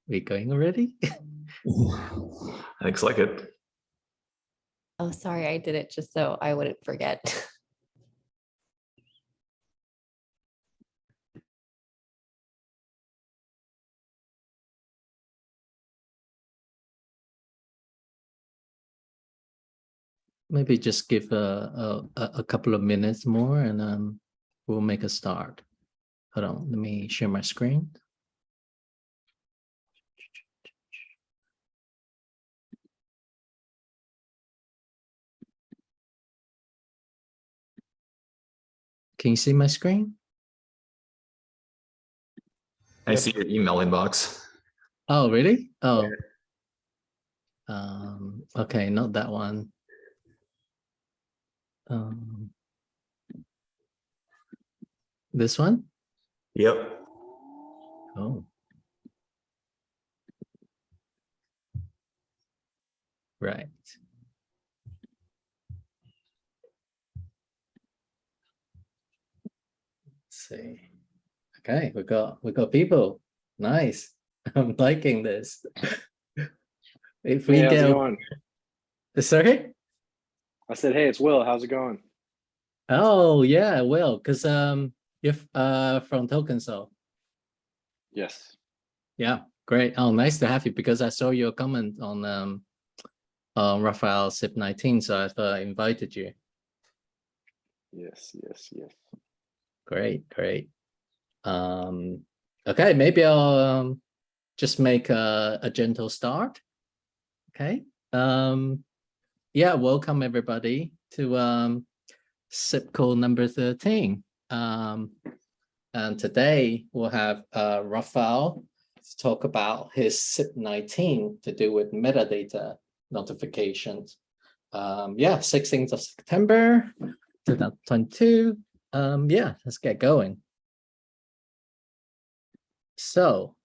We going already? Looks like it. Oh, sorry, I did it just so I wouldn't forget. Maybe just give a couple of minutes more and we'll make a start. Hold on, let me share my screen. Can you see my screen? I see your email inbox. Oh, really? Oh. Okay, not that one. This one? Yep. Oh. Right. Let's see. Okay, we got people. Nice. I'm liking this. If we Hey, how's it go, going? sorry? I said, hey, it's Will. How's it going? Oh yeah, well, because you're from Tokenso. Yes. Yeah, great. Oh, nice to have you because I saw your comment on Raphael SIP-19, so I thought I invited you. Yes. Great. Okay, maybe I'll just make a gentle start. Okay. Yeah, welcome everybody to SIP call number 13. And today we'll have Raphael to talk about his SIP-19 to do with metadata notifications. Yeah, 16th of September 2022. Yeah, let's get going. So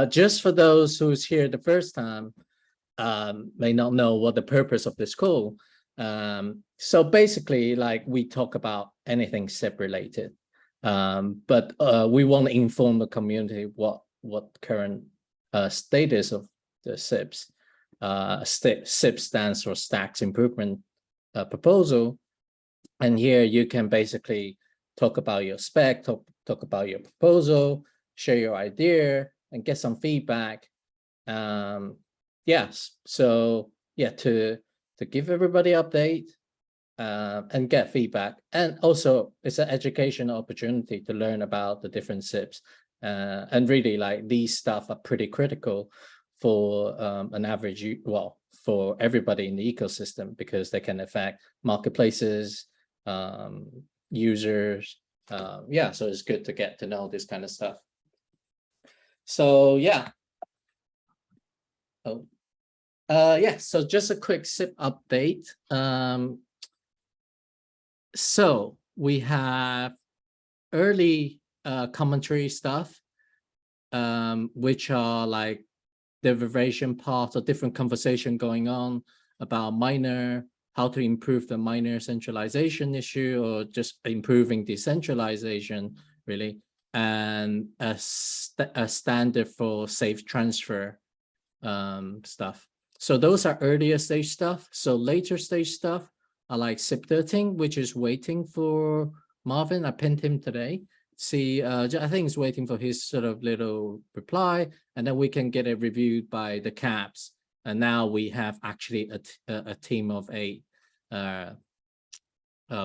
just for those who's here the first time, may not know what the purpose of this call. So basically, like, we talk about anything SIP related, but we want to inform the community what current status of the SIPs. SIP stands for Stacks Improvement Proposal, and here you can basically talk about your spec, talk about your proposal, share your idea, and get some feedback. Yes, so yeah, to give everybody update and get feedback, and also it's an educational opportunity to learn about the different SIPs, and really, like, these stuff are pretty critical for an average, well, for everybody in the ecosystem, because they can affect marketplaces, users. Yeah, so it's good to get to know this kind of stuff. So yeah. Oh. Yeah, so just a quick SIP update. So we have early commentary stuff, which are like derivation part or different conversation going on about miner, how to improve the miner centralization issue, or just improving decentralization, really, and a standard for safe transfer stuff. So those are earlier stage stuff. So later stage stuff are like SIP-13, which is waiting for Marvin. I pinned him today. See, I think he's waiting for his sort of little reply, and then we can get it reviewed by the CAPs. And now we have actually a team of 8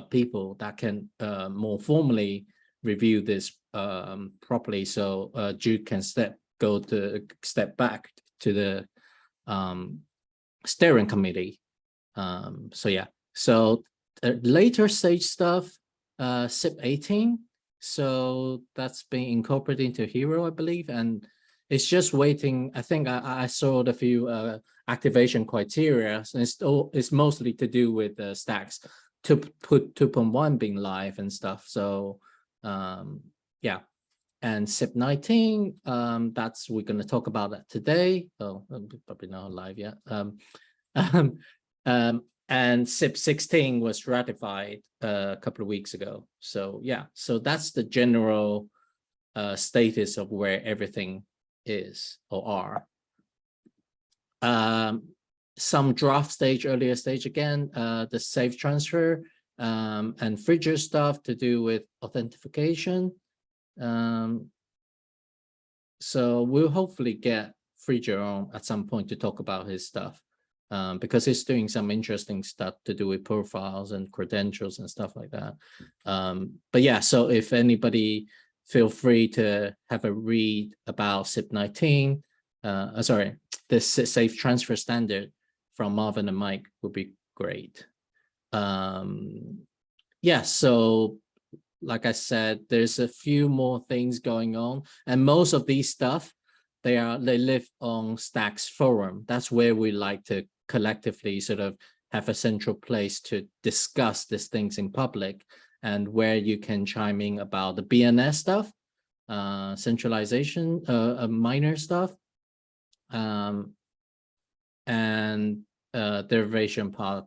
people that can more formally review this properly. So Jude can step back to the steering committee. So yeah, so later stage stuff, SIP-18. So that's being incorporated into Hero, I believe, and it's just waiting. I think I saw the few activation criteria, and it's mostly to do with the stacks to put 2.1 being live and stuff. So yeah, and SIP-19, that's, we're going to talk about that today. Oh, probably not live yet. And SIP-16 was ratified a couple of weeks ago. So yeah, so that's the general status of where everything is or are. Some draft stage, earlier stage again, the safe transfer and Fridger stuff to do with authentication. So we'll hopefully get Fridger on at some point to talk about his stuff, because he's doing some interesting stuff to do with profiles and credentials and stuff like that. But yeah, so if anybody feel free to have a read about SIP-19, sorry, this safe transfer standard from Marvin and Mike would be great. Yeah, so like I said, there's a few more things going on, and most of these stuff, they live on Stacks forum. That's where we like to collectively sort of have a central place to discuss these things in public, and where you can chime in about the BNS stuff, centralization, minor stuff, and derivation part.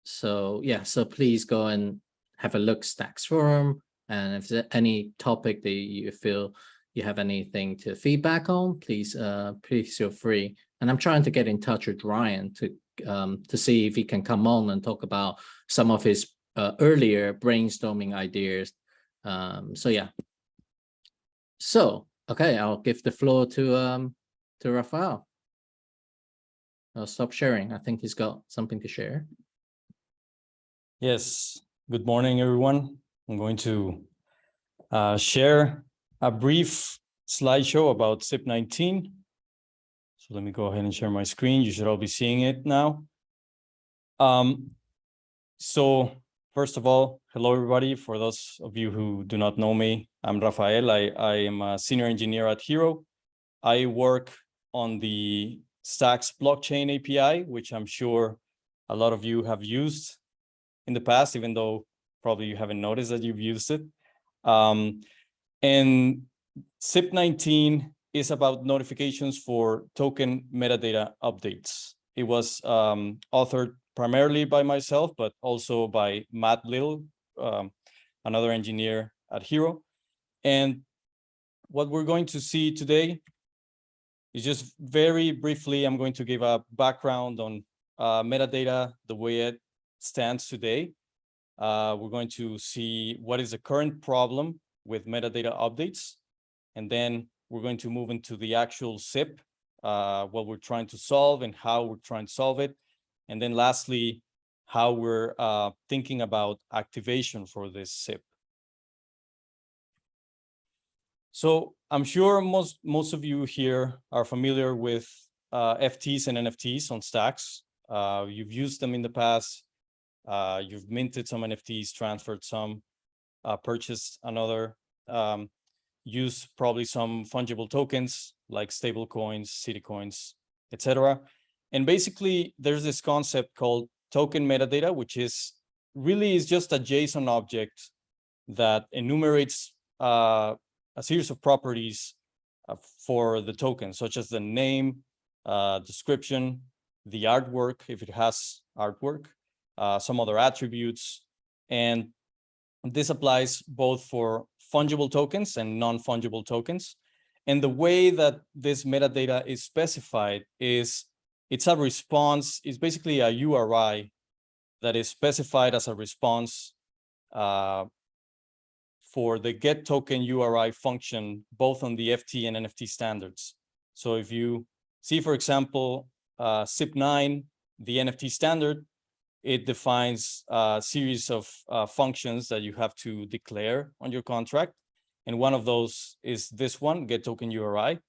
So yeah, so please go and have a look Stacks forum, and if there's any topic that you feel you have anything to feedback on, please please feel free. And I'm trying to get in touch with Ryan to see if he can come on and talk about some of his earlier brainstorming ideas. So yeah. So okay, I'll give the floor to Rafael. I'll stop sharing. I think he's got something to share. Yes, good morning, everyone. I'm going to share a brief slideshow about SIP-19. So let me go ahead and share my screen. You should all be seeing it now. So first of all, hello, everybody. For those of you who do not know me, I'm Rafael. I am a senior engineer at Hero. I work on the Stacks blockchain API, which I'm sure a lot of you have used in the past, even though probably you haven't noticed that you've used it. And SIP-19 is about notifications for token metadata updates. It was authored primarily by myself, but also by Matt Little, another engineer at Hero. And what we're going to see today is just very briefly, I'm going to give a background on metadata, the way it stands today. We're going to see what is the current problem with metadata updates. And then we're going to move into the actual SIP, what we're trying to solve and how we're trying to solve it. And then lastly, how we're thinking about activation for this SIP. So I'm sure most of you here are familiar with FTs and NFTs on Stacks. You've used them in the past. You've minted some NFTs, transferred some, purchased another, used probably some fungible tokens like stable coins, city coins, etc. And basically, there's this concept called token metadata, which is really is just a JSON object that enumerates a series of properties for the token, such as the name, description, the artwork, if it has artwork, some other attributes. And this applies both for fungible tokens and non-fungible tokens. And the way that this metadata is specified is it's a response, it's basically a URI that is specified as a response for the get token URI function, both on the FT and NFT standards. So if you see, for example, SIP-9, the NFT standard, it defines a series of functions that you have to declare on your contract. And one of those is this one, get token URI.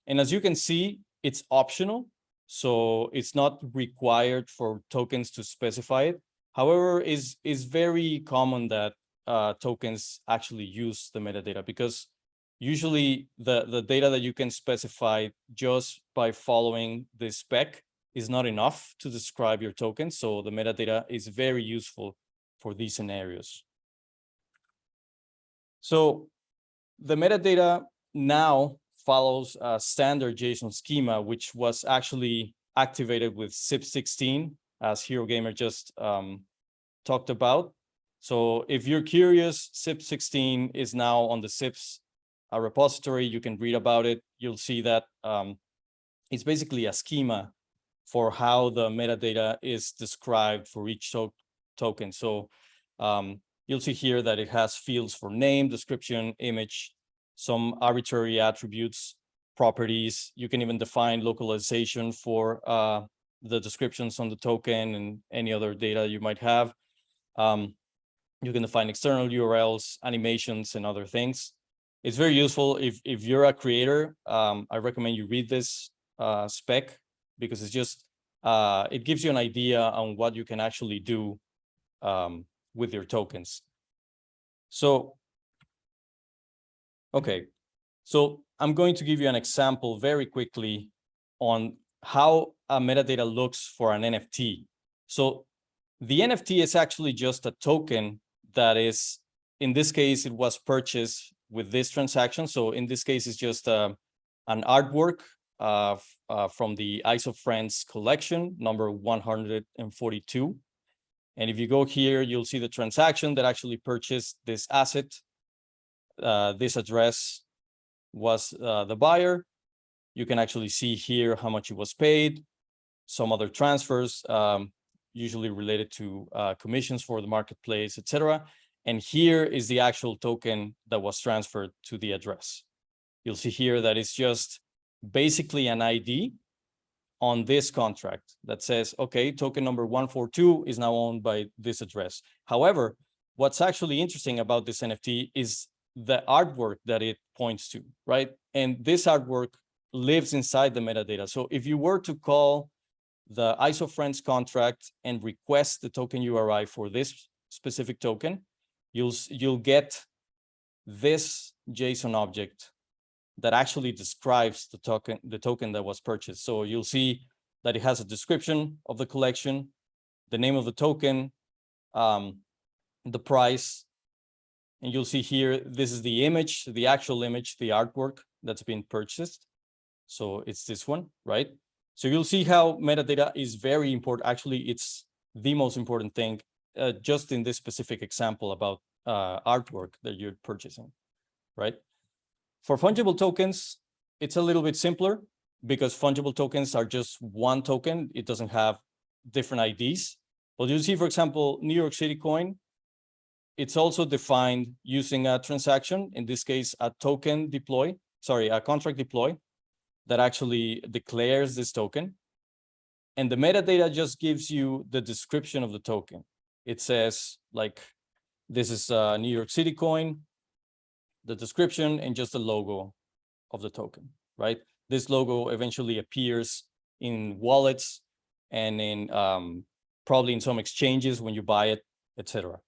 And as you can see, it's optional. So it's not required for tokens to specify it. However, is very common that tokens actually use the metadata, because usually the data that you can specify just by following the spec is not enough to describe your token. So the metadata is very useful for these scenarios. So the metadata now follows a standard JSON schema, which was actually activated with SIP-16, as Hero Gamer just talked about. So if you're curious, SIP-16 is now on the SIPs a repository. You can read about it. You'll see that it's basically a schema for how the metadata is described for each token. So you'll see here that it has fields for name, description, image, some arbitrary attributes, properties. You can even define localization for the descriptions on the token and any other data you might have. You can define external URLs, animations, and other things. It's very useful if you're a creator. I recommend you read this spec, because it's just, it gives you an idea on what you can actually do with your tokens. So, okay, so I'm going to give you an example very quickly on how a metadata looks for an NFT. So the NFT is actually just a token that is, in this case, it was purchased with this transaction. So in this case, it's just an artwork from the Eyes of Friends collection, number 142. And if you go here, you'll see the transaction that actually purchased this asset. This address was the buyer. You can actually see here how much it was paid, some other transfers, usually related to commissions for the marketplace, etc. And here is the actual token that was transferred to the address. You'll see here that it's just basically an ID on this contract that says, okay, token number 142 is now owned by this address. However, what's actually interesting about this NFT is the artwork that it points to, right? And this artwork lives inside the metadata. So if you were to call the Eyes of Friends contract and request the token URI for this specific token, you'll get this JSON object that actually describes the token that was purchased. So you'll see that it has a description of the collection, the name of the token, the price, and you'll see here, this is the image, the actual image, the artwork that's been purchased. So it's this one, right? So you'll see how metadata is very important. Actually, it's the most important thing, just in this specific example about artwork that you're purchasing, right? For fungible tokens, it's a little bit simpler because fungible tokens are just one token. It doesn't have different IDs. But you'll see, for example, New York City coin, it's also defined using a transaction, in this case, a contract deploy that actually declares this token. And the metadata just gives you the description of the token. It says, like, this is a New York City coin, the description, and just the logo of the token, right? This logo eventually appears in wallets and in probably in some exchanges when you buy it, etc.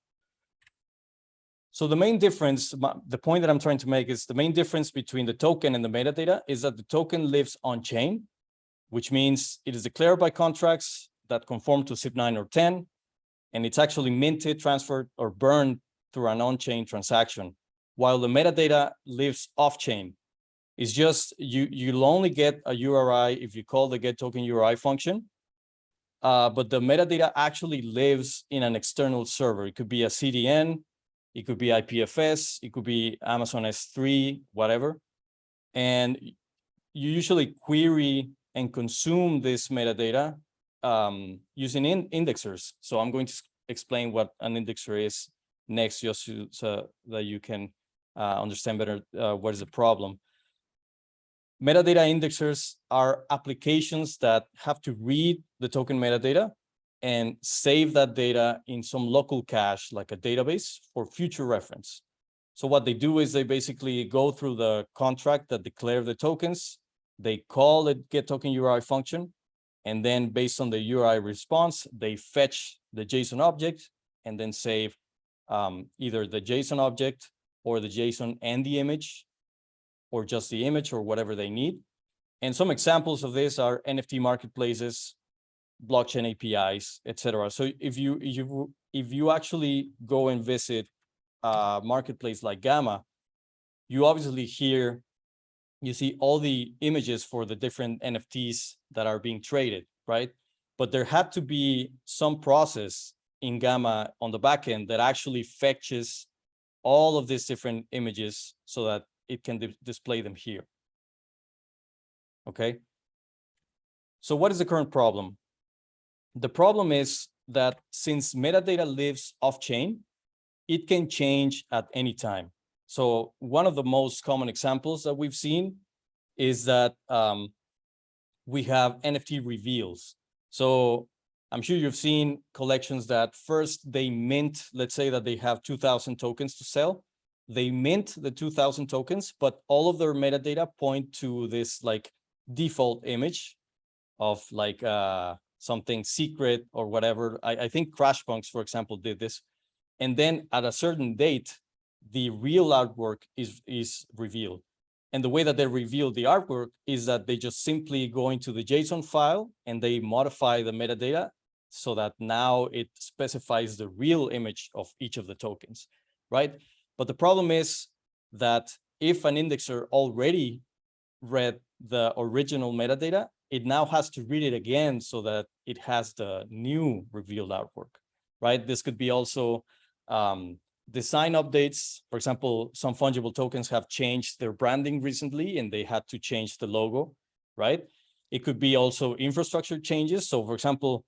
So the main difference, the point that I'm trying to make is the main difference between the token and the metadata is that the token lives on chain, which means it is declared by contracts that conform to SIP-9 or 10, and it's actually minted, transferred, or burned through an on-chain transaction, while the metadata lives off-chain. It's just, you'll only get a URI if you call the getTokenURI function, but the metadata actually lives in an external server. It could be a CDN, it could be IPFS, it could be Amazon S3, whatever. And you usually query and consume this metadata using indexers. So I'm going to explain what an indexer is next, just so that you can understand better what is the problem. Metadata indexers are applications that have to read the token metadata and save that data in some local cache, like a database, for future reference. So what they do is they basically go through the contract that declare the tokens, they call the getTokenURI function, and then based on the URI response, they fetch the JSON object and then save either the JSON object or the JSON and the image, or just the image, or whatever they need. And some examples of this are NFT marketplaces, blockchain APIs, etc. So if you actually go and visit a marketplace like Gamma, you obviously you see all the images for the different NFTs that are being traded, right? But there had to be some process in Gamma on the back end that actually fetches all of these different images so that it can display them here. Okay. So what is the current problem? The problem is that since metadata lives off-chain, it can change at any time. So one of the most common examples that we've seen is that we have NFT reveals. So I'm sure you've seen collections that first they mint, let's say that they have 2,000 tokens to sell. They mint the 2,000 tokens, but all of their metadata point to this like default image of like something secret or whatever. I think CrashPunks, for example, did this. And then at a certain date, the real artwork is revealed. And the way that they reveal the artwork is that they just simply go into the JSON file and they modify the metadata so that now it specifies the real image of each of the tokens, right? But the problem is that if an indexer already read the original metadata, it now has to read it again so that it has the new revealed artwork, right? This could be also design updates. For example, some fungible tokens have changed their branding recently and they had to change the logo, right? It could be also infrastructure changes. So for example,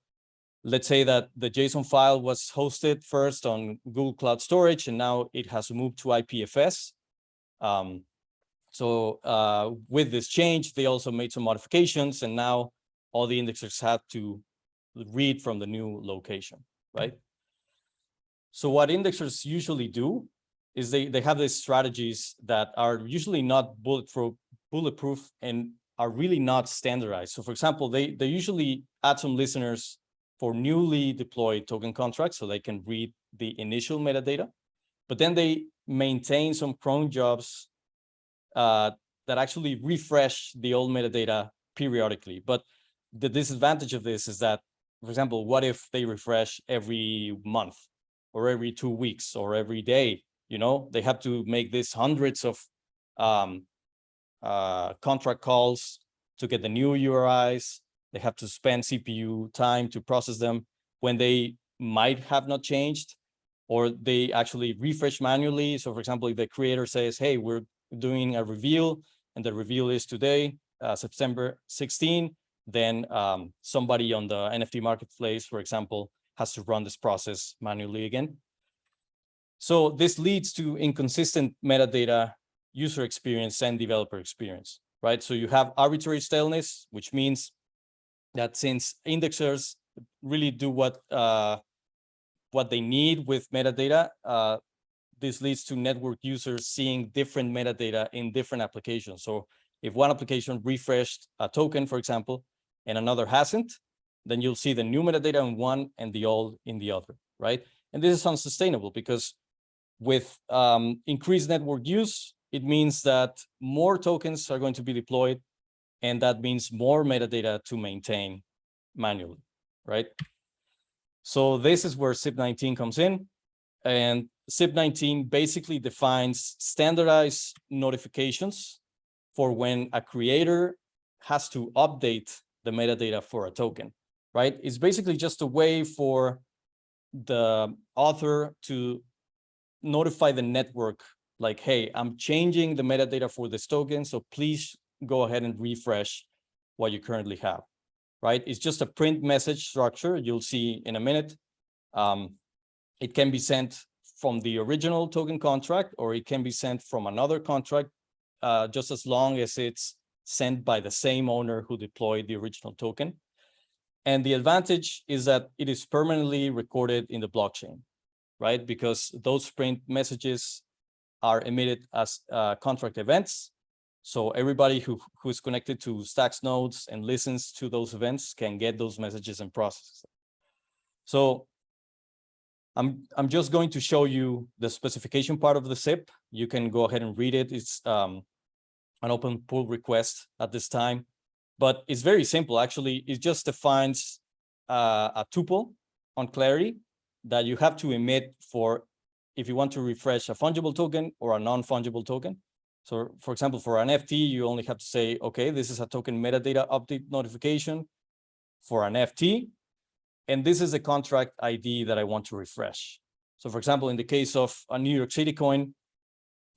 let's say that the JSON file was hosted first on Google Cloud Storage and now it has moved to IPFS. With this change, they also made some modifications and now all the indexers have to read from the new location, right? So what indexers usually do is they have these strategies that are usually not bulletproof and are really not standardized. So for example, they usually add some listeners for newly deployed token contracts so they can read the initial metadata, but then they maintain some cron jobs that actually refresh the old metadata periodically. But the disadvantage of this is that, for example, what if they refresh every month or every 2 weeks or every day? You know, they have to make this hundreds of contract calls to get the new URIs. They have to spend CPU time to process them when they might have not changed, or they actually refresh manually. So for example, if the creator says, hey, we're doing a reveal and the reveal is today, September 16, then somebody on the NFT marketplace, for example, has to run this process manually again. So this leads to inconsistent metadata, user experience, and developer experience, right? So you have arbitrary staleness, which means that since indexers really do what they need with metadata, this leads to network users seeing different metadata in different applications. So if one application refreshed a token, for example, and another hasn't, then you'll see the new metadata in one and the old in the other, right? And this is unsustainable because with increased network use, it means that more tokens are going to be deployed, and that means more metadata to maintain manually, right? So this is where SIP-19 comes in. And SIP-19 basically defines standardized notifications for when a creator has to update the metadata for a token, right? It's basically just a way for the author to notify the network like, hey, I'm changing the metadata for this token, so please go ahead and refresh what you currently have, right? It's just a print message structure. You'll see in a minute. It can be sent from the original token contract, or it can be sent from another contract, just as long as it's sent by the same owner who deployed the original token. And the advantage is that it is permanently recorded in the blockchain, right? Because those print messages are emitted as contract events. So everybody who's connected to Stacks nodes and listens to those events can get those messages and process them. So I'm just going to show you the specification part of the SIP. You can go ahead and read it. It's an open pull request at this time, but it's very simple. Actually, it just defines a tuple on Clarity that you have to emit for if you want to refresh a fungible token or a non-fungible token. So for example, for an FT, you only have to say, okay, this is a token metadata update notification for an FT. And this is the contract ID that I want to refresh. So for example, in the case of a New York City coin,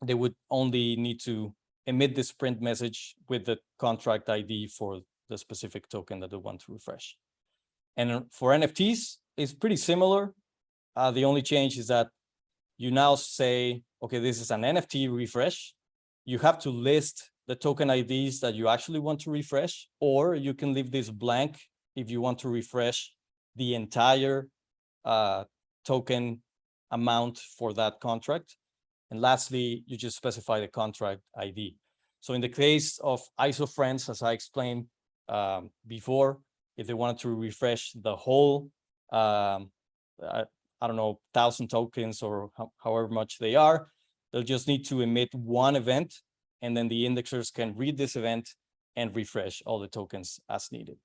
they would only need to emit this print message with the contract ID for the specific token that they want to refresh. And for NFTs, it's pretty similar. The only change is that you now say, okay, this is an NFT refresh. You have to list the token IDs that you actually want to refresh, or you can leave this blank if you want to refresh the entire token amount for that contract. And lastly, you just specify the contract ID. So in the case of ISO friends, as I explained before, if they wanted to refresh the whole, I don't know, 1,000 tokens or however much they are, they'll just need to emit one event, and then the indexers can read this event and refresh all the tokens as needed.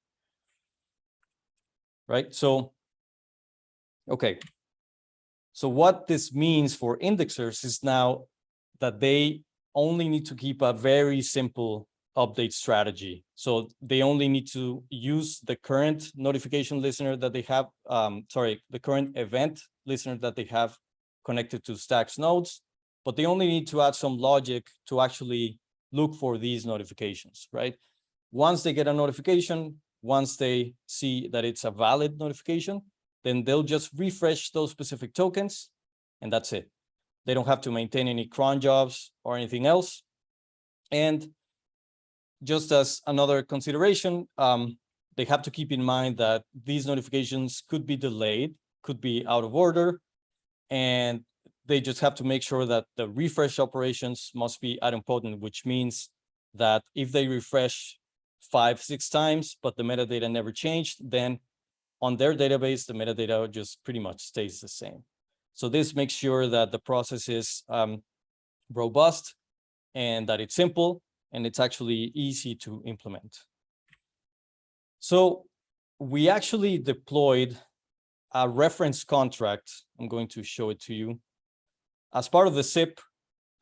Right, so, okay. So what this means for indexers is now that they only need to keep a very simple update strategy. So they only need to use the current notification listener that they have, the current event listener that they have connected to Stacks nodes, but they only need to add some logic to actually look for these notifications, right? Once they get a notification, once they see that it's a valid notification, then they'll just refresh those specific tokens, and that's it. They don't have to maintain any cron jobs or anything else. And just as another consideration, they have to keep in mind that these notifications could be delayed, could be out of order, and they just have to make sure that the refresh operations must be idempotent, which means that if they refresh 5-6 times, but the metadata never changed, then on their database, the metadata just pretty much stays the same. So this makes sure that the process is robust and that it's simple and it's actually easy to implement. So we actually deployed a reference contract. I'm going to show it to you. As part of the SIP,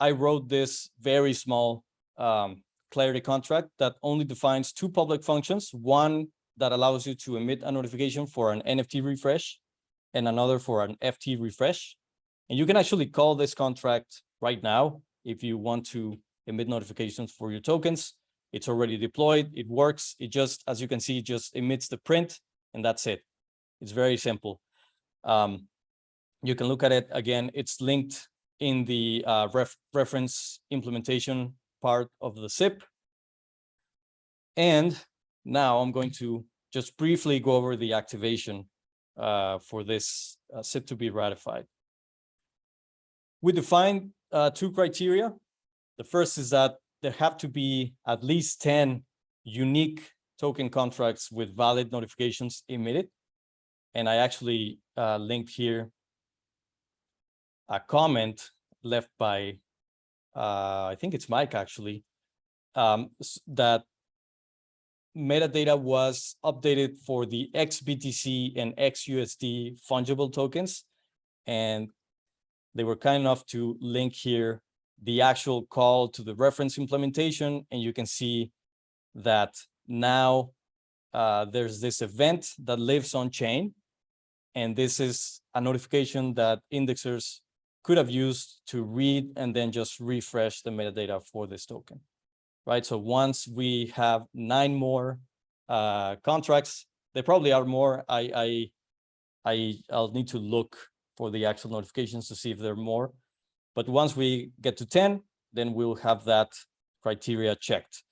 I wrote this very small clarity contract that only defines 2 public functions, one that allows you to emit a notification for an NFT refresh and another for an FT refresh. And you can actually call this contract right now if you want to emit notifications for your tokens. It's already deployed, it works. It just, as you can see, just emits the print and that's it. It's very simple. You can look at it again. It's linked in the reference implementation part of the SIP. And now I'm going to just briefly go over the activation for this SIP to be ratified. We defined 2 criteria. The first is that there have to be at least 10 unique token contracts with valid notifications emitted. And I actually linked here a comment left by, I think it's Mike actually, that metadata was updated for the XBTC and XUSD fungible tokens. And they were kind enough to link here the actual call to the reference implementation. And you can see that now there's this event that lives on chain. And this is a notification that indexers could have used to read and then just refresh the metadata for this token, right? So once we have 9 more contracts, there probably are more. I'll need to look for the actual notifications to see if there are more. But once we get to 10, then we'll have that criteria checked.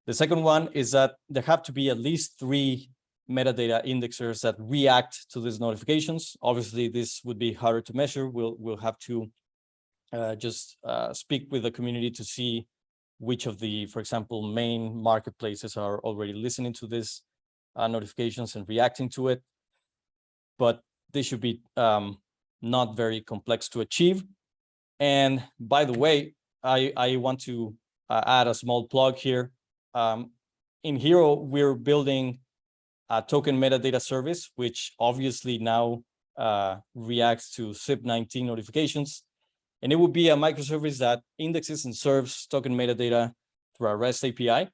The second one is that there have to be at least 3 metadata indexers that react to these notifications. Obviously, this would be harder to measure. We'll have to just speak with the community to see which of the, for example, main marketplaces are already listening to this notifications and reacting to it. But they should be not very complex to achieve. And by the way, I want to add a small plug here. In Hero, we're building a token metadata service, which obviously now reacts to SIP-019 notifications. And it would be a microservice that indexes and serves token metadata through a REST API.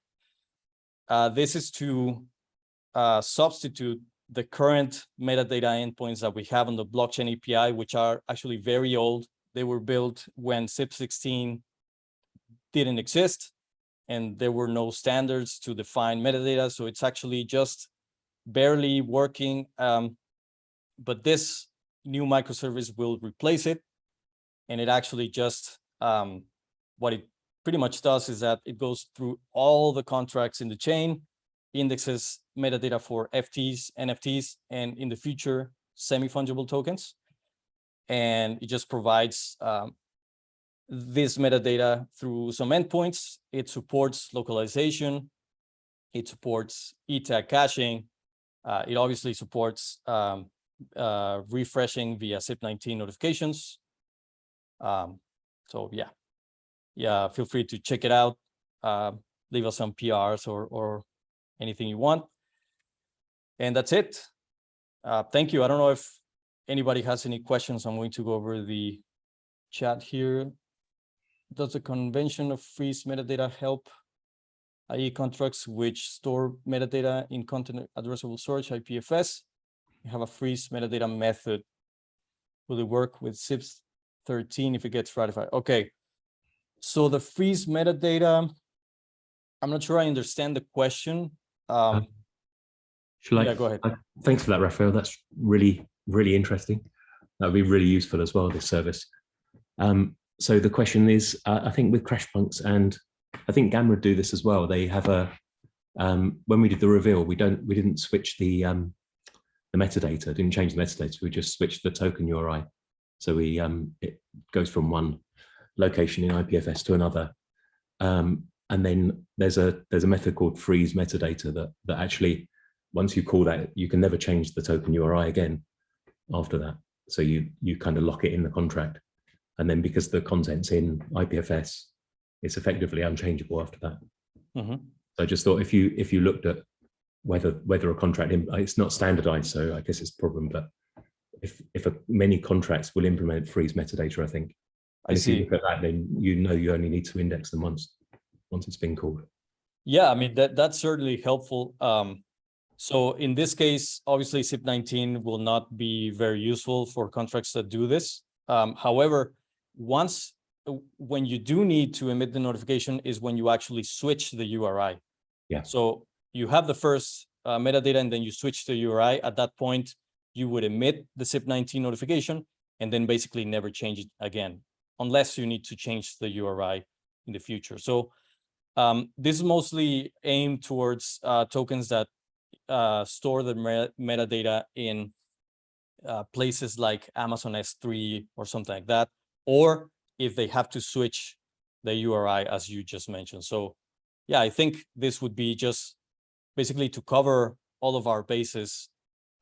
This is to substitute the current metadata endpoints that we have on the blockchain API, which are actually very old. they were built when SIP-16 didn't exist, and there were no standards to define metadata. So it's actually just barely working. But this new microservice will replace it. And it actually just, what it pretty much does is that it goes through all the contracts in the chain, indexes metadata for FTs, NFTs, and in the future, semi-fungible tokens. And it just provides this metadata through some endpoints. It supports localization. It supports e-tag caching. It obviously supports refreshing via SIP-19 notifications. So yeah, feel free to check it out. Leave us some PRs or anything you want. And that's it. Thank you. I don't know if anybody has any questions. I'm going to go over the chat here. Does the convention of freeze metadata help, i.e. contracts which store metadata in content addressable storage, IPFS? You have a freeze metadata method. Will it work with SIP-13 if it gets ratified? Okay, so the freeze metadata, I'm not sure I understand the question. Shall I? Yeah, go ahead. Thanks for that, Raphael. That's really, really interesting. That would be really useful as well, this service. So the question is, I think with CrashPunks, and I think Gamma do this as well. They have a, when we did the reveal, we didn't switch the metadata, didn't change the metadata. We just switched the token URI. So we it goes from one location in IPFS to another. And then there's a method called freeze metadata that actually, once you call that, you can never change the token URI again after that. So you kind of lock it in the contract. And then because the content's in IPFS, it's effectively unchangeable after that. Mm-hmm. So I just thought if you looked at whether a contract, it's not standardized, so I guess it's a problem, but if many contracts will implement freeze metadata, I think. And if you look at that, then you only need to index them once it's been called. Yeah, I mean, that's certainly helpful. So in this case, obviously SIP-19 will not be very useful for contracts that do this. However, when you do need to emit the notification is when you actually switch the URI. Yeah. So you have the first metadata and then you switch the URI. At that point, you would emit the SIP-19 notification and then basically never change it again, unless you need to change the URI in the future. So this is mostly aimed towards tokens that store the metadata in places like Amazon S3 or something like that, or if they have to switch the URI as you just mentioned. So yeah, I think this would be just basically to cover all of our bases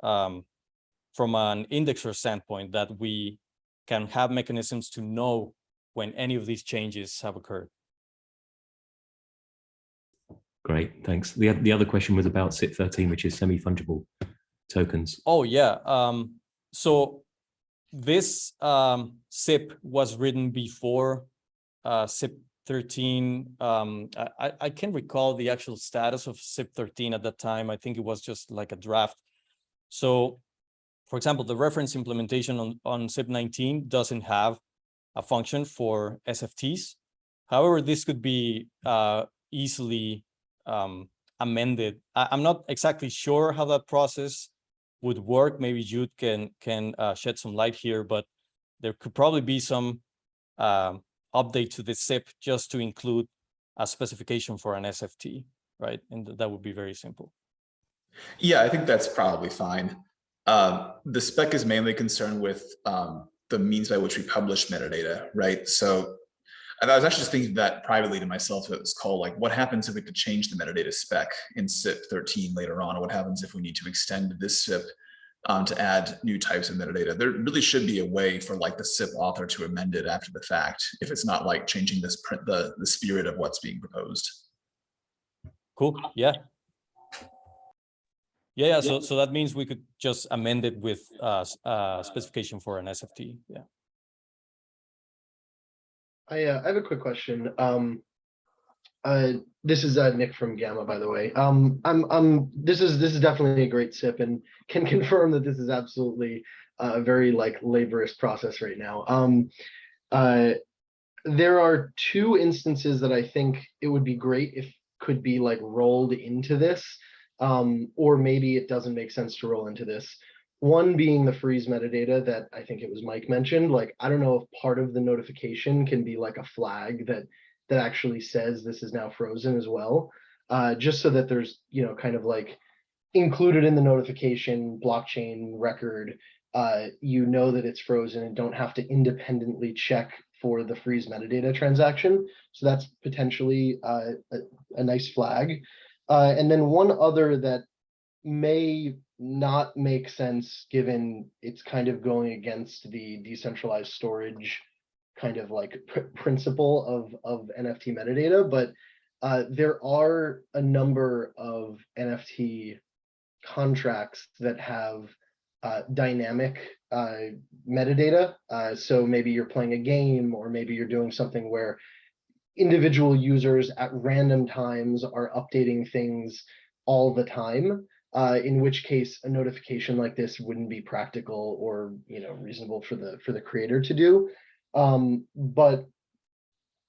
from an indexer standpoint, that we can have mechanisms to know when any of these changes have occurred. Great, thanks. The other question was about SIP-13, which is semi-fungible tokens. Oh yeah, so this SIP was written before SIP-13. I can't recall the actual status of SIP-13 at that time. I think it was just like a draft. So, for example, the reference implementation on SIP-19 doesn't have a function for SFTs. However, this could be easily amended. I'm not exactly sure how that process would work. Maybe Jude can shed some light here, but there could probably be some update to this SIP just to include a specification for an SFT, right? And that would be very simple. Yeah, I think that's probably fine. The spec is mainly concerned with the means by which we publish metadata, right? So I was actually just thinking that privately to myself at this call, like what happens if we could change the metadata spec in SIP-13 later on? Or what happens if we need to extend this SIP to add new types of metadata? There really should be a way for like the SIP author to amend it after the fact, if it's not like changing this the spirit of what's being proposed. Cool, yeah. Yeah, so that means we could just amend it with specification for an SFT, yeah. I have a quick question. This is Nick from Gamma, by the way. This is definitely a great SIP, and can confirm that this is absolutely a very like laborious process right now. There are two instances that I think it would be great if could be like rolled into this, or maybe it doesn't make sense to roll into this. One being the freeze metadata that I think it was Mike mentioned. Like, I don't know if part of the notification can be like a flag that actually says this is now frozen as well, just so that there's, you know, kind of like included in the notification blockchain record, you know that it's frozen and don't have to independently check for the freeze metadata transaction. So that's potentially a nice flag. And then one other that may not make sense given it's kind of going against the decentralized storage kind of like principle of NFT metadata, but there are a number of NFT contracts that have dynamic metadata. So maybe you're playing a game, or maybe you're doing something where individual users at random times are updating things all the time, in which case a notification like this wouldn't be practical or, you know, reasonable for the creator to do. But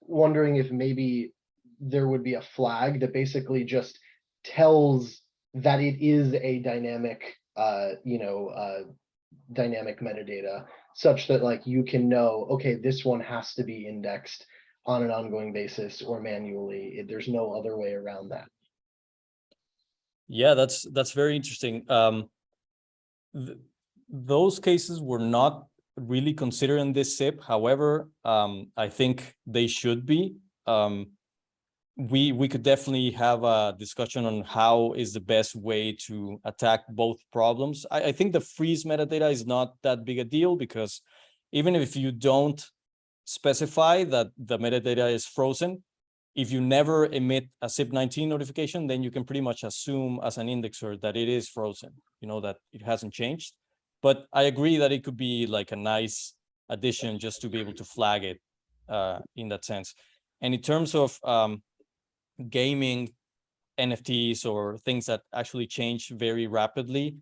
wondering if maybe there would be a flag that basically just tells that it is a dynamic, dynamic metadata, such that like you can know, okay, this one has to be indexed on an ongoing basis or manually. There's no other way around that. Yeah, that's very interesting. Those cases were not really considered in this SIP. However, I think they should be. We could definitely have a discussion on how is the best way to attack both problems. I think the freeze metadata is not that big a deal, because even if you don't specify that the metadata is frozen, if you never emit a SIP-19 notification, then you can pretty much assume as an indexer that it is frozen, you know, that it hasn't changed. But I agree that it could be like a nice addition just to be able to flag it in that sense. And in terms of gaming NFTs or things that actually change very rapidly,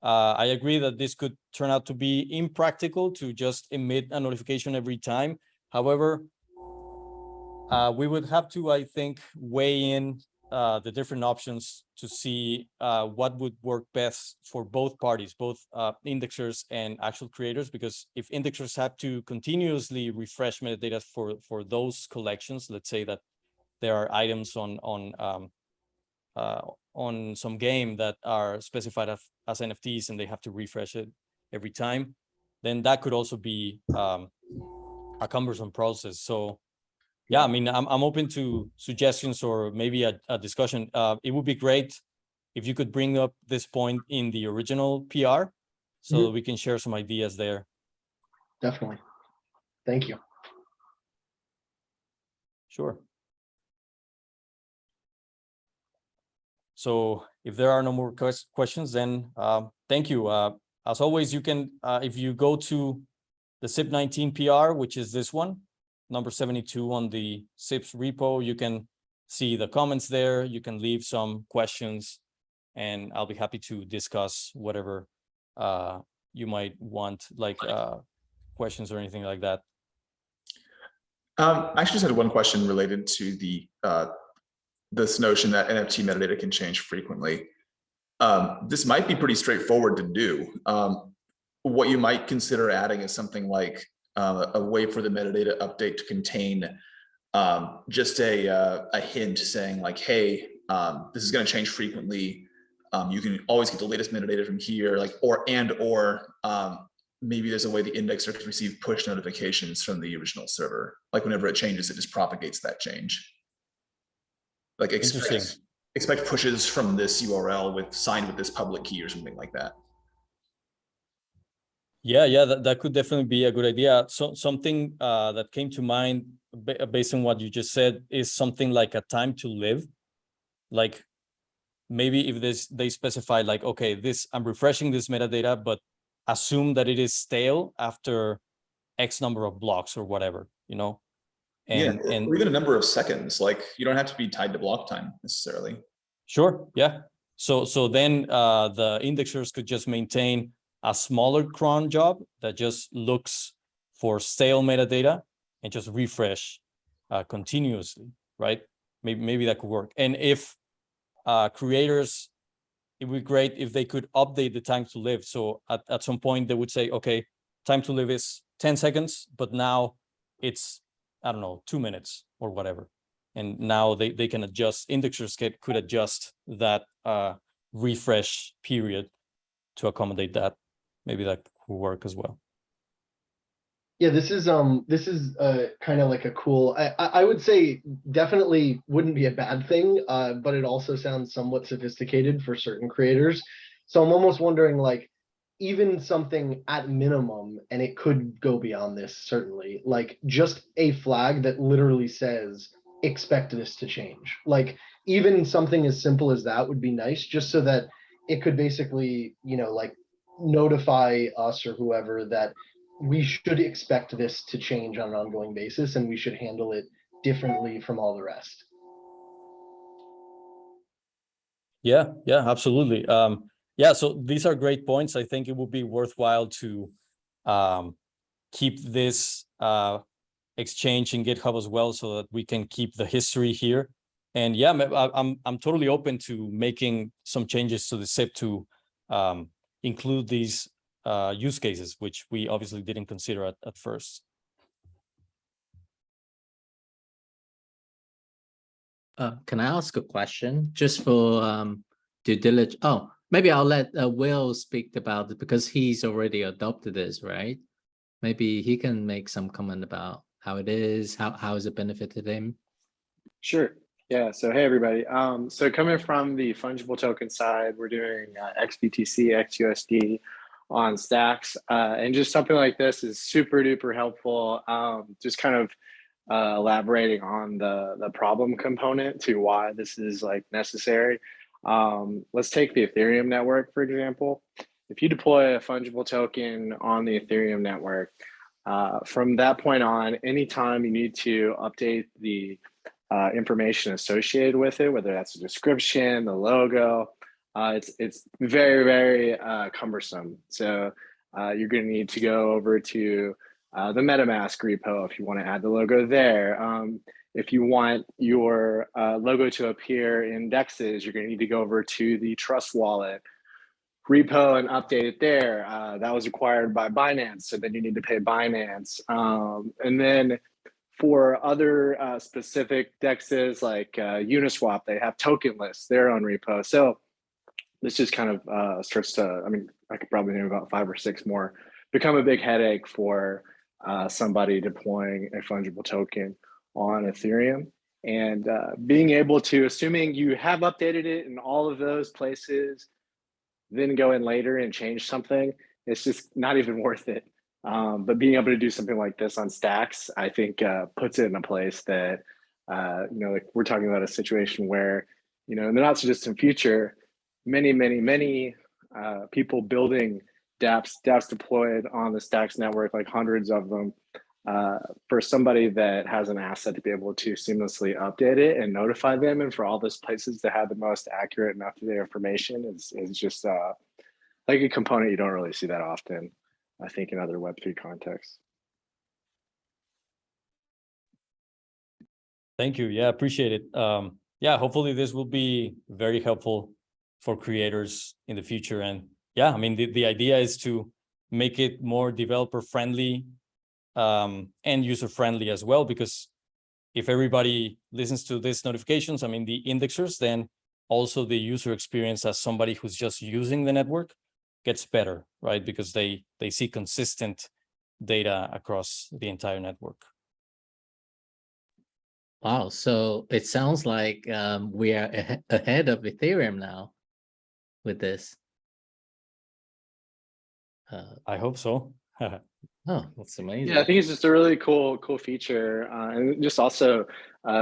I agree that this could turn out to be impractical to just emit a notification every time. However, we would have to, I think, weigh in the different options to see what would work best for both parties, both indexers and actual creators, because if indexers have to continuously refresh metadata for those collections, let's say that there are items on some game that are specified as NFTs and they have to refresh it every time, then that could also be a cumbersome process. So yeah, I mean, I'm open to suggestions or maybe a discussion. It would be great if you could bring up this point in the original PR so that we can share some ideas there. Definitely. Thank you. Sure. So if there are no more questions, then thank you. As always, you can, if you go to the SIP-19 PR, which is this one, number 72 on the SIPs repo, you can see the comments there. You can leave some questions and I'll be happy to discuss whatever you might want, like questions or anything like that. I actually just had one question related to the this notion that NFT metadata can change frequently. This might be pretty straightforward to do. What you might consider adding is something like a way for the metadata update to contain just a hint saying like, hey, this is going to change frequently. You can always get the latest metadata from here, like, or maybe there's a way the indexer can receive push notifications from the original server. Like whenever it changes, it just propagates that change. Like expect pushes from this URL signed with this public key or something like that. Yeah, that could definitely be a good idea. So something that came to mind based on what you just said is something like a time to live. Like maybe if they specify like, okay, I'm refreshing this metadata, but assume that it is stale after X number of blocks or whatever, you know? And or even a number of seconds. Like you don't have to be tied to block time necessarily. Sure, yeah. So then the indexers could just maintain a smaller cron job that just looks for stale metadata and just refresh continuously, right? Maybe that could work. And if creators, it would be great if they could update the time to live. So at some point they would say, okay, time to live is 10 seconds, but now it's, I don't know, 2 minutes or whatever. And now they can adjust, indexers could adjust that refresh period to accommodate that. Maybe that could work as well. Yeah, this is kind of like a cool, I would say definitely wouldn't be a bad thing, but it also sounds somewhat sophisticated for certain creators. So I'm almost wondering, like, even something at minimum, and it could go beyond this certainly, like just a flag that literally says expect this to change. Like even something as simple as that would be nice, just so that it could basically, you know, like notify us or whoever that we should expect this to change on an ongoing basis and we should handle it differently from all the rest. Yeah, absolutely. Yeah, so these are great points. I think it would be worthwhile to keep this exchange in GitHub as well, so that we can keep the history here. And yeah, I'm totally open to making some changes to the SIP to include these use cases, which we obviously didn't consider at first. Can I ask a question just for due diligence? Oh, maybe I'll let Will speak about it because he's already adopted this, right? Maybe he can make some comment about how it is, how has it benefited him? Sure. Yeah. So hey everybody. So coming from the fungible token side, we're doing XBTC, XUSD on Stacks, and just something like this is super duper helpful. Just kind of elaborating on the problem component to why this is like necessary. Let's take the Ethereum network, for example. If you deploy a fungible token on the Ethereum network, from that point on, anytime you need to update the information associated with it, whether that's a description, the logo, it's very, very cumbersome. So you're going to need to go over to the MetaMask repo if you want to add the logo there. If you want your logo to appear in DEXs, you're going to need to go over to the Trust Wallet repo and update it there. That was acquired by Binance, so then you need to pay Binance. And then for other specific DEXs like Uniswap, they have token lists, their own repo. So this just kind of starts to, I mean, I could probably name about 5 or 6 more, become a big headache for somebody deploying a fungible token on Ethereum. And being able to, assuming you have updated it in all of those places, then go in later and change something, it's just not even worth it. But being able to do something like this on Stacks, I think puts it in a place that, you know, like we're talking about a situation where, you know, in the not so distant future, many people building dApps deployed on the Stacks network, like hundreds of them, for somebody that has an asset to be able to seamlessly update it and notify them, and for all those places to have the most accurate and up-to-date information is just like a component you don't really see that often, I think, in other Web3 contexts. Thank you. Yeah, appreciate it. Yeah, hopefully this will be very helpful for creators in the future. And yeah, I mean, the idea is to make it more developer friendly and user friendly as well, because if everybody listens to these notifications, I mean, the indexers, then also the user experience as somebody who's just using the network gets better, right? Because they see consistent data across the entire network. Wow, so it sounds like we are ahead of Ethereum now with this. I hope so. Oh, that's amazing. Yeah, I think it's just a really cool feature, and just also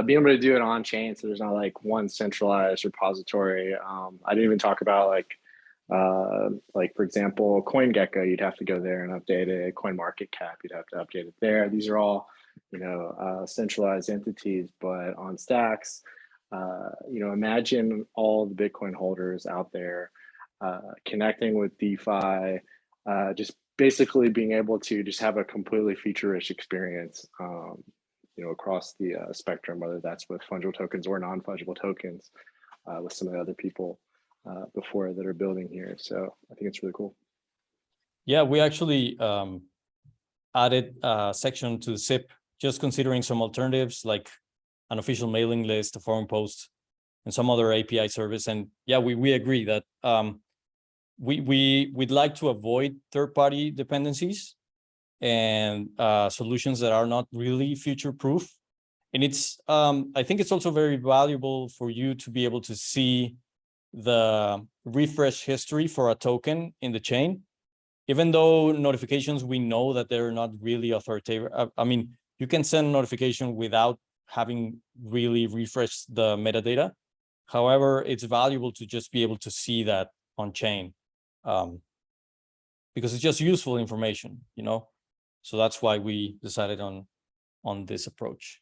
being able to do it on chain, so there's not like one centralized repository. I didn't even talk about like for example, CoinGecko, you'd have to go there and update it. CoinMarketCap, you'd have to update it there. These are all, you know, centralized entities, but on Stacks, you know, imagine all the Bitcoin holders out there connecting with DeFi, just basically being able to just have a completely feature-rich experience, you know, across the spectrum, whether that's with fungible tokens or non-fungible tokens, with some of the other people before that are building here. So I think it's really cool. Yeah, we actually added a section to the SIP, just considering some alternatives like an official mailing list, a forum post, and some other API service. And yeah, we agree that we'd like to avoid third-party dependencies and solutions that are not really future-proof. And it's I think it's also very valuable for you to be able to see the refresh history for a token in the chain. Even though notifications, we know that they're not really authoritative. I mean, you can send a notification without having really refreshed the metadata. However, it's valuable to just be able to see that on chain, because it's just useful information, you know? So that's why we decided on this approach.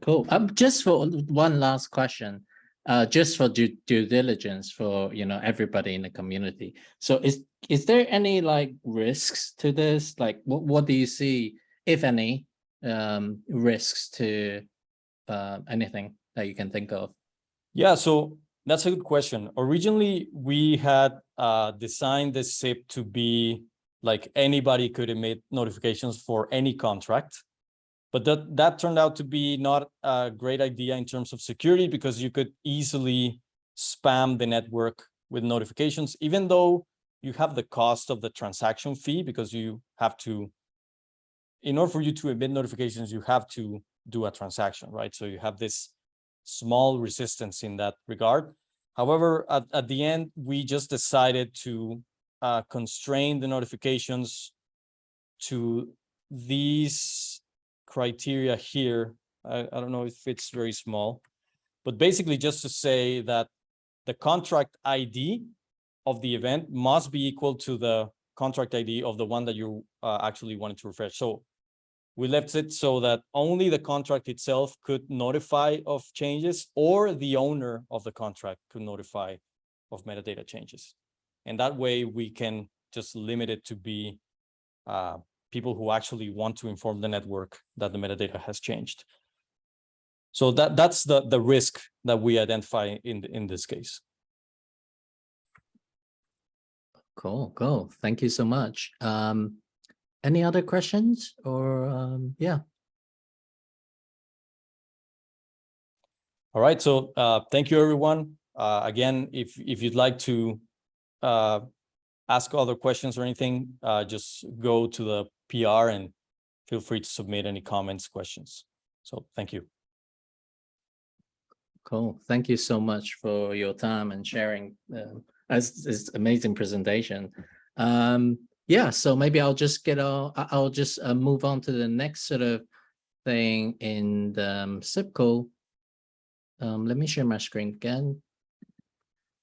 Cool. Just for one last question, just for due diligence for, you know, everybody in the community. So is there any like risks to this? Like what do you see, if any, risks to anything that you can think of? Yeah, so that's a good question. Originally, we had designed the SIP to be like anybody could emit notifications for any contract. But that turned out to be not a great idea in terms of security, because you could easily spam the network with notifications, even though you have the cost of the transaction fee, because you have to, in order for you to emit notifications, you have to do a transaction, right? So you have this small resistance in that regard. However, at the end, we just decided to constrain the notifications to these criteria here. I don't know if it's very small, but basically just to say that the contract ID of the event must be equal to the contract ID of the one that you actually wanted to refresh. So we left it so that only the contract itself could notify of changes, or the owner of the contract could notify of metadata changes. And that way we can just limit it to be people who actually want to inform the network that the metadata has changed. So that's the risk that we identify in this case. Cool. Thank you so much. Any other questions or yeah. All right, so thank you, everyone. Again, if you'd like to ask other questions or anything, just go to the PR and feel free to submit any comments, questions. So thank you. Cool. Thank you so much for your time and sharing this amazing presentation. Yeah, so maybe I'll just move on to the next sort of thing in the SIP call. Let me share my screen again.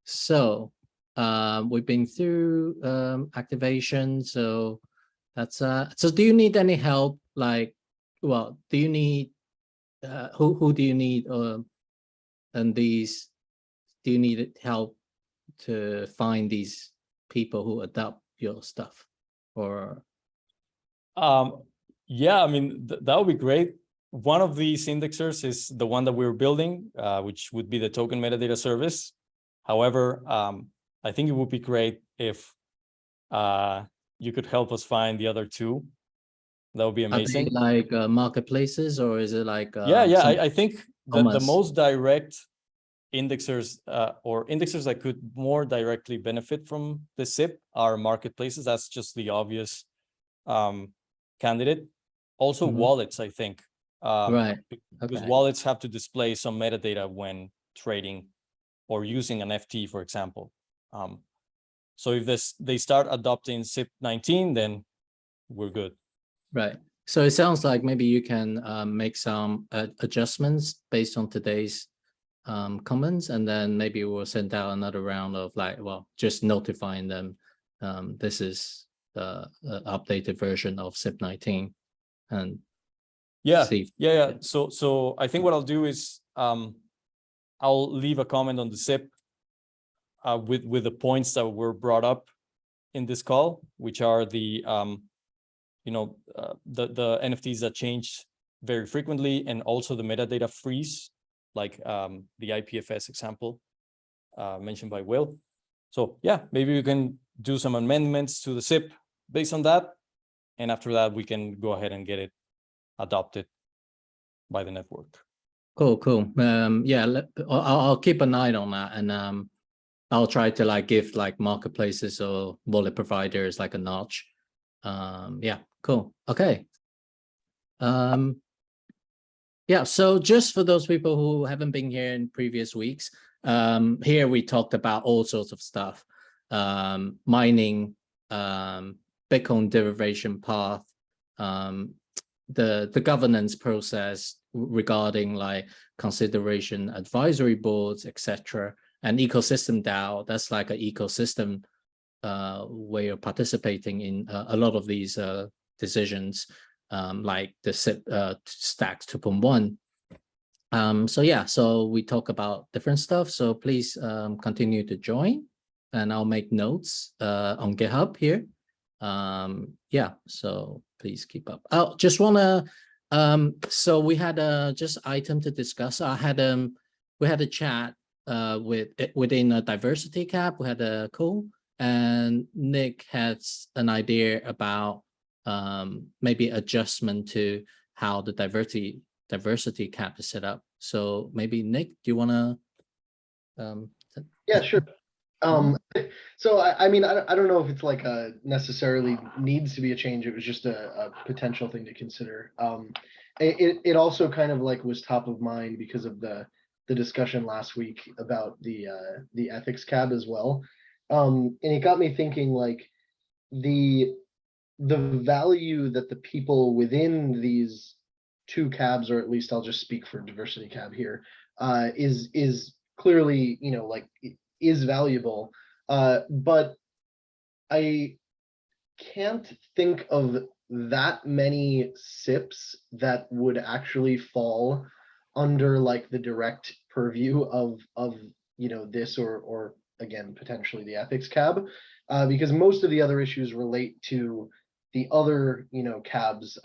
So we've been through activation. So that's so do you need any help? Like, well, do you need who do you need and these, do you need help to find these people who adopt your stuff? Or yeah, I mean, that would be great. One of these indexers is the one that we're building, which would be the token metadata service. However, I think it would be great if you could help us find the other two. That would be amazing. Are they like marketplaces, or is it like yeah, I think the most direct indexers or indexers that could more directly benefit from the SIP are marketplaces. That's just the obvious candidate. Also wallets, I think. Right. Because wallets have to display some metadata when trading or using an FT, for example. So if they start adopting SIP-19, then we're good. Right. So it sounds like maybe you can make some adjustments based on today's comments, and then maybe we'll send out another round of like, well, just notifying them this is the updated version of SIP-19, and see. Yeah. So I think what I'll do is I'll leave a comment on the SIP with the points that were brought up in this call, which are the the NFTs that change very frequently, and also the metadata freeze, like the IPFS example mentioned by Will. So yeah, maybe we can do some amendments to the SIP based on that. And after that, we can go ahead and get it adopted by the network. Cool. Yeah, I'll keep an eye on that, and I'll try to like give like marketplaces or wallet providers like a notch. Yeah, cool. Okay. Yeah, so just for those people who haven't been here in previous weeks, here we talked about all sorts of stuff, mining, Bitcoin derivation path, the governance process regarding like consideration advisory boards, etc., and ecosystem DAO. That's like an ecosystem way of participating in a lot of these decisions, like the SIP Stacks 2.1. So yeah, so we talk about different stuff. So please continue to join, and I'll make notes on GitHub here. Yeah, so please keep up. Oh, just wanna so we had a just item to discuss. I had we had a chat within a diversity cap. We had a call, and Nick has an idea about maybe adjustment to how the diversity cap is set up. So maybe Nick, do you want to? Yeah, sure. So I mean, I don't know if it's like necessarily needs to be a change. It was just a potential thing to consider. It also kind of like was top of mind because of the discussion last week about the ethics cab as well. And it got me thinking, like, the value that the people within these two cabs, or at least I'll just speak for diversity cab here, is clearly, you know, like, is valuable, but I can't think of that many SIPs that would actually fall under like the direct purview of you know, this or again potentially the ethics cab, because most of the other issues relate to the other, you know, cabs,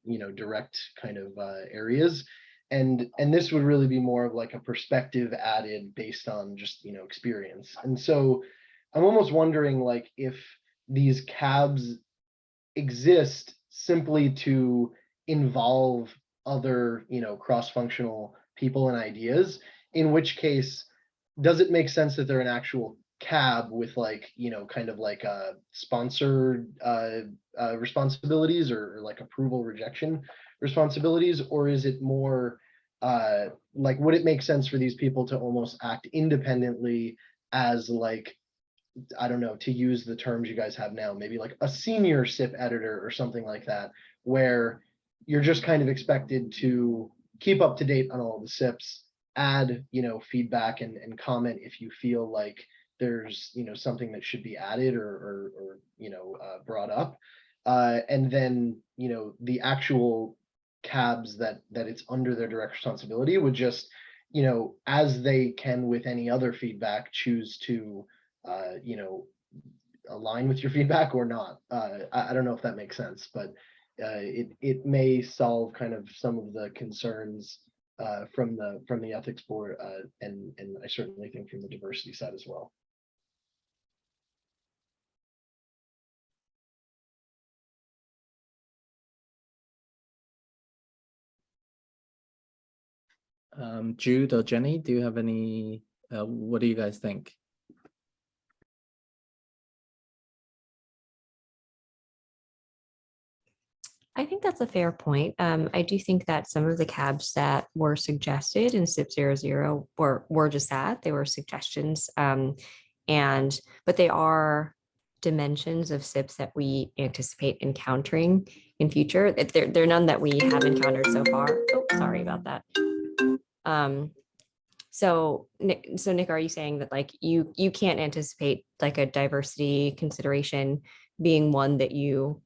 you know, direct kind of areas. And this would really be more of like a perspective added based on just, you know, experience. And so I'm almost wondering, like, if these cabs exist simply to involve other, you know, cross-functional people and ideas, in which case, does it make sense that they're an actual cab with, like, you know, kind of like a sponsored responsibilities, or like approval rejection responsibilities? Or is it more like, would it make sense for these people to almost act independently as, like, I don't know, to use the terms you guys have now, maybe like a senior SIP editor or something like that, where you're just kind of expected to keep up to date on all the SIPs, add, you know, feedback and comment if you feel like there's, you know, something that should be added or you know, brought up, and then, you know, the actual cabs that it's under their direct responsibility would just, you know, as they can with any other feedback, choose to you know, align with your feedback or not. I don't know if that makes sense, but it may solve kind of some of the concerns from the ethics board, and I certainly think from the diversity side as well. Jude or Jenny, do you have any? What do you guys think? I think that's a fair point. I do think that some of the cabs that were suggested in SIP-00 were just that, they were suggestions, but they are dimensions of SIPs that we anticipate encountering in future. They're none that we have encountered so far. Oh, sorry about that. So Nick, are you saying that, like, you can't anticipate like a diversity consideration being one that you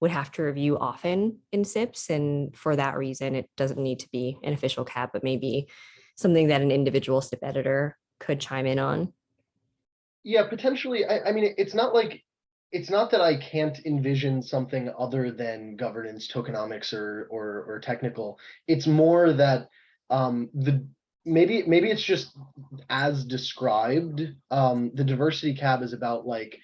would have to review often in SIPs, and for that reason it doesn't need to be an official cab, but maybe something that an individual SIP editor could chime in on? Yeah, potentially. I mean, it's not like, it's not that I can't envision something other than governance, tokenomics, or technical. It's more that the maybe it's just as described. The diversity cab is about like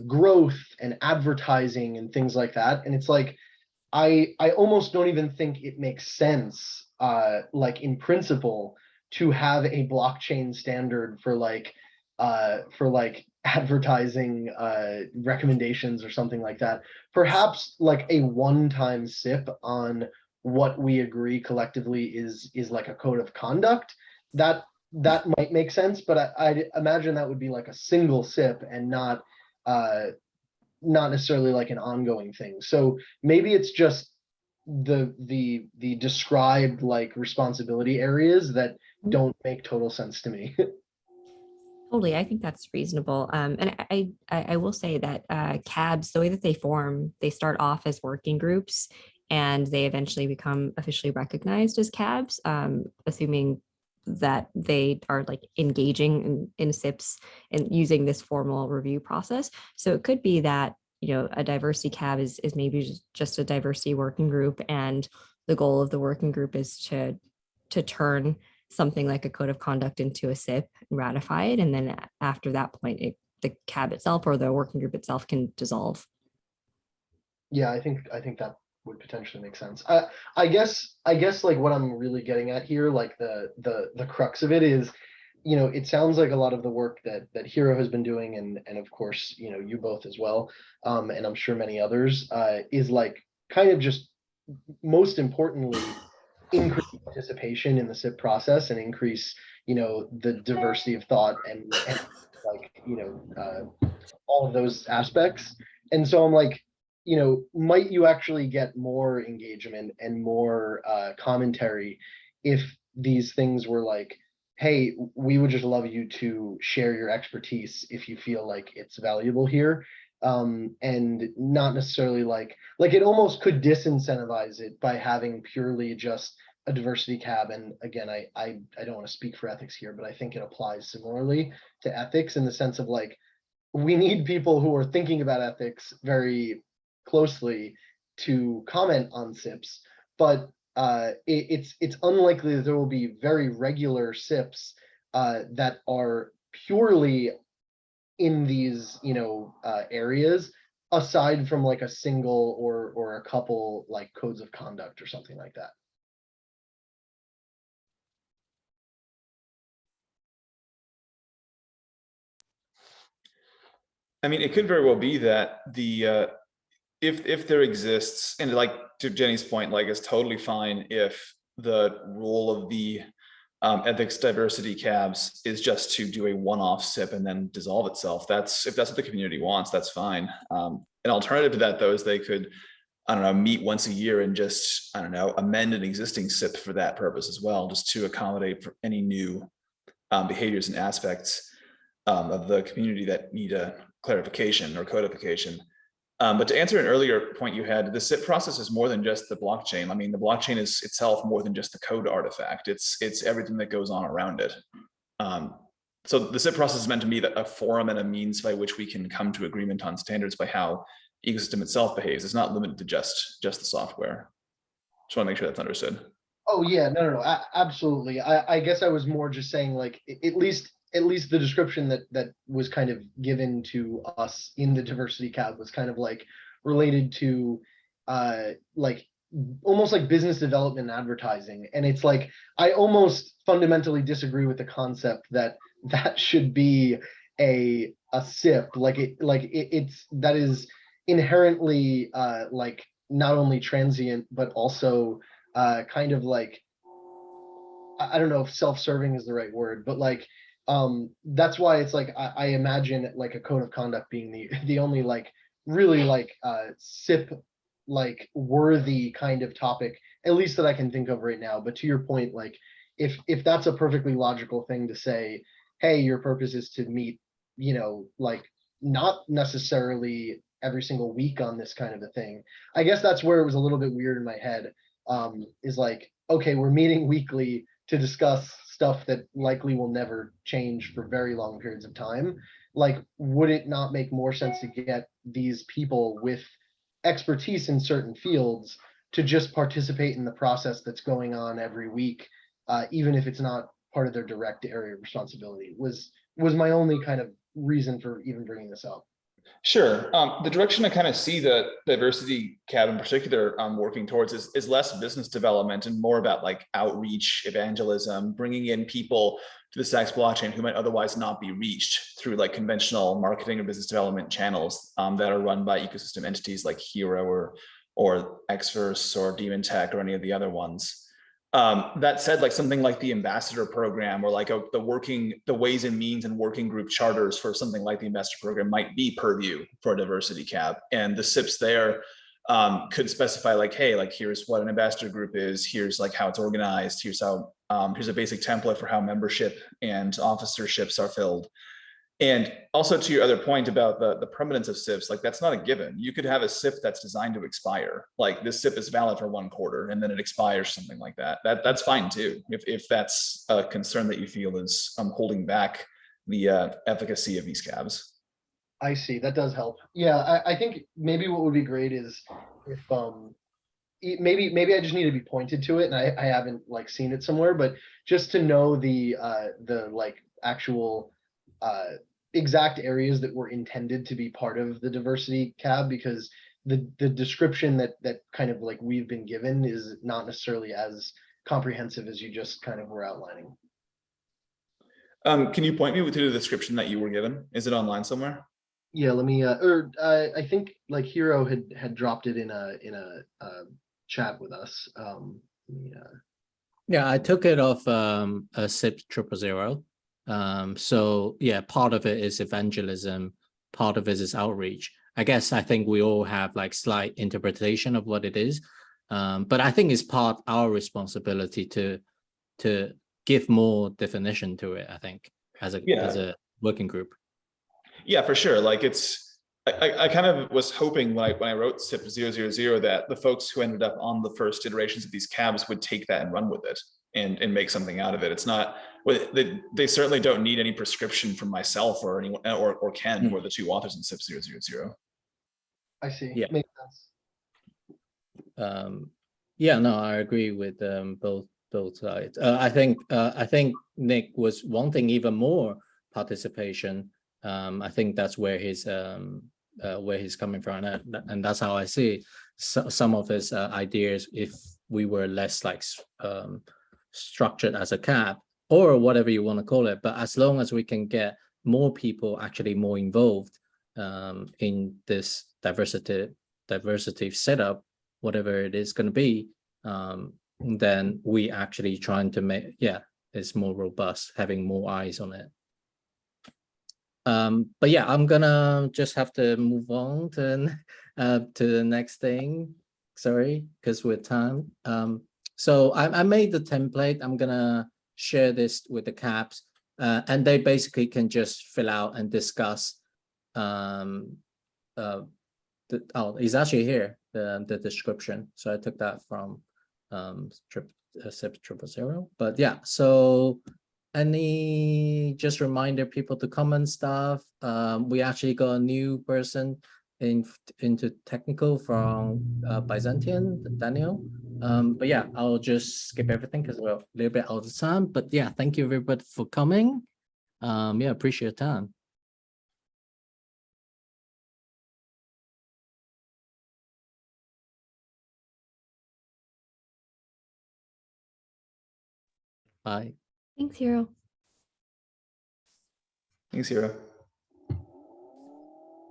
growth and advertising and things like that, and it's like I almost don't even think it makes sense, like in principle, to have a blockchain standard for like advertising recommendations or something like that. Perhaps like a one-time SIP on what we agree collectively is like a code of conduct. That might make sense, but I'd imagine that would be like a single SIP and uh not necessarily like an ongoing thing. So maybe it's just the described like responsibility areas that don't make total sense to me. Totally, I think that's reasonable. And I will say that cabs, the way that they form, they start off as working groups and they eventually become officially recognized as cabs, assuming that they are like engaging in SIPs and using this formal review process. So it could be that, you know, a diversity cab is maybe just a diversity working group, and the goal of the working group is to turn something like a code of conduct into a SIP and ratify it. And then after that point, the cab itself or the working group itself can dissolve. Yeah, I think that would potentially make sense. I guess like what I'm really getting at here, like the crux of it is, you know, it sounds like a lot of the work that Hero has been doing, and of course, you know, you both as well, and I'm sure many others, is like kind of just most importantly increase participation in the SIP process and increase, you know, the diversity of thought and like, you know, all of those aspects. And so I'm like, you know, might you actually get more engagement and more commentary if these things were like, hey, we would just love you to share your expertise if you feel like it's valuable here. And not necessarily like it almost could disincentivize it by having purely just a diversity cab. And again, I don't want to speak for ethics here, but I think it applies similarly to ethics in the sense of like, we need people who are thinking about ethics very closely to comment on SIPs, but it's unlikely that there will be very regular SIPs that are purely in these, you know, areas, aside from like a single or a couple like codes of conduct or something like that. I mean, it could very well be that the if there exists, and like to Jenny's point, like it's totally fine if the role of the ethics diversity cabs is just to do a one-off SIP and then dissolve itself. That's if that's what the community wants, that's fine. An alternative to that, though, is they could, I don't know, meet once a year and just, I don't know, amend an existing SIP for that purpose as well, just to accommodate for any new behaviors and aspects of the community that need a clarification or codification. But to answer an earlier point you had, the SIP process is more than just the blockchain. I mean, the blockchain is itself more than just the code artifact. It's everything that goes on around it. So the SIP process is meant to be a forum and a means by which we can come to agreement on standards by how the ecosystem itself behaves. It's not limited to just the software. Just want to make sure that's understood. Oh yeah, no, absolutely. I guess I was more just saying like at least the description that was kind of given to us in the diversity cab was kind of like related to like almost like business development and advertising. And it's like I almost fundamentally disagree with the concept that should be a SIP. It's that is inherently like not only transient but also kind of like, I don't know if self-serving is the right word, but like that's why it's like I imagine like a code of conduct being the only like really like SIP like worthy kind of topic, at least that I can think of right now. But to your point, like if that's a perfectly logical thing to say, hey, your purpose is to meet, you know, like not necessarily every single week on this kind of a thing. I guess that's where it was a little bit weird in my head, is like, okay, we're meeting weekly to discuss stuff that likely will never change for very long periods of time. like, would it not make more sense to get these people with expertise in certain fields to just participate in the process that's going on every week, even if it's not part of their direct area of responsibility, was my only kind of reason for even bringing this up. Sure. The direction I kind of see the diversity cab in particular working towards is less business development and more about like outreach, evangelism, bringing in people to the Stacks blockchain who might otherwise not be reached through like conventional marketing or business development channels that are run by ecosystem entities like Hero or Xverse or Demon Tech or any of the other ones. That said, like something like the ambassador program or like the ways and means and working group charters for something like the ambassador program might be purview for a diversity cab, and the SIPs there could specify like, hey, like here's what an ambassador group is, here's like how it's organized, here's how here's a basic template for how membership and officerships are filled. And also to your other point about the permanence of SIPs, like that's not a given. You could have a SIP that's designed to expire. Like this SIP is valid for 1 quarter and then it expires, something like that. That's fine too. If that's a concern that you feel is holding back the efficacy of these cabs. I see, that does help. Yeah, I think maybe what would be great is if maybe I just need to be pointed to it, and I haven't like seen it somewhere, but just to know the like actual exact areas that were intended to be part of the diversity cab, because the description that kind of like we've been given is not necessarily as comprehensive as you just kind of were outlining. Can you point me to the description that you were given? Is it online somewhere? Yeah, let me I think like Hero had dropped it in a chat with us. Yeah, I took it off a SIP-019. So yeah, part of it is evangelism, part of it is outreach. I think we all have like slight interpretation of what it is, but I think it's part our responsibility to give more definition to it. I think as a working group. Yeah, for sure. Like I kind of was hoping like when I wrote SIP-000 that the folks who ended up on the first iterations of these cabs would take that and run with it and make something out of it. It's not, they certainly don't need any prescription from myself or anyone or Ken, who are the 2 authors in SIP-000. I see. Yeah. Makes sense. Yeah, no, I agree with both sides. I think Nick was wanting even more participation. I think that's where he's coming from, and that's how I see some of his ideas. If we were less like structured as a cab or whatever you want to call it, but as long as we can get more people actually more involved in this diversity setup, whatever it is going to be, then we actually trying to make it's more robust, having more eyes on it. But yeah, I'm gonna just have to move on to the next thing. Sorry, because with time. So I made the template. I'm gonna share this with the cabs, and they basically can just fill out and discuss. It's actually here, the description. So I took that from SIP-000. But yeah, so just reminder people to comment stuff. We actually got a new person into technical from Byzantium, Daniel. But yeah, I'll just skip everything because we're a little bit out of time. But yeah, thank you everybody for coming. Yeah, appreciate your time. Bye. Thanks, Hero. Thanks, Hero.